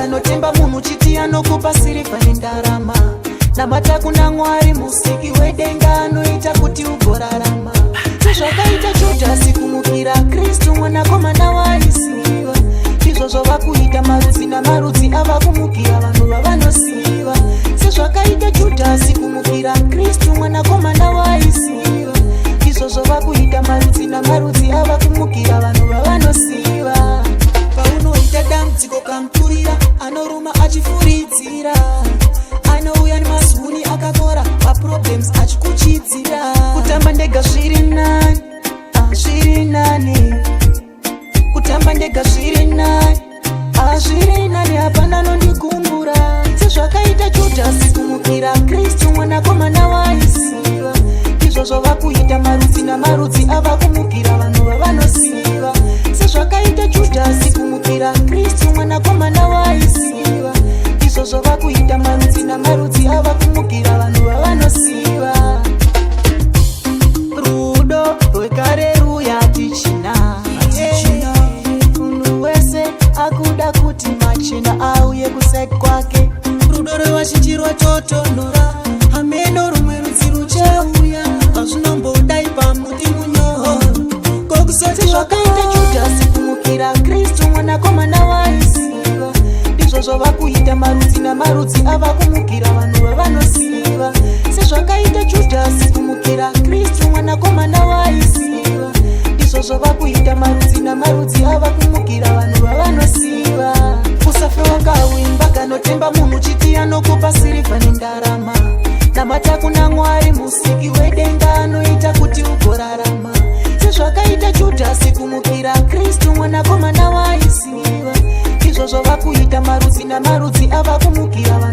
vakanotemba munhu chiti anokupa sirivha nendarama. Namata kuna Mwari musiki wedenga anoita kuti ugorarama. Sezvakaita Judhasi kumukira Kristu mwanakomana waisiva, ndizvo zvava kuita marudzi namarudzi ava kumukira vanhu vavanosiva. Sezvakaita Judhasi kumukira Kristu mwanakomana waisiva, ndizvo zvava kuita marudzi namarudzi ava kumukira vanhu vavanosiva. Paunoita dambudziko kamuturira, anoruma achifuridzira, anouya nemazuni akakora maproblems achikuchidzira. Kutamba ndega zviri nani, zviri nani. Kutamba ndega zviri nani, zviri nani, hapana anondikumbura. Sezvakaita Judhasi kumukira Kristu mwanakomana waisiva, ndizvo zvava kuita marudzi namarudzi ava kumukira vanhu vavanosiva. Sezvakaita Judhasi kumukira Kristu mwanakomana waisiva, ndizvo zvava kuita marudzi namarudzi ava kumukira vanhu vavanosiva. Rudo rwekare ruya tichina, munhu wese akuda kuti machena auye kuside kwake. Rudo rwevazhinji rwatotonhora, hameno rumwe rudzi ruchauya, hazvinombodai pamuti munyoho kokusoti. Zvakaita Judhasi kumukira Kristu mwanakomana waisiva, ndizvo zvava kuita marudzi namarudzi ava kumukira vanhu vavanosiva. Sezvakaita Judhasi kumukira Kristu mwanakomana waisiva, ndizvo zvava kuita marudzi namarudzi ava kumukira vanhu vavanosiva. Usafe wakawimba kanotemba munhu chiti anokupa sirivha nendarama. Namata kuna Mwari musiki wedenga anoita kuti ugorarama. Sezvakaita Judhasi kumukira Kristu mwanakomana waisiva, ndizvo zvava kuita marudzi namarudzi ava kumukira vanhu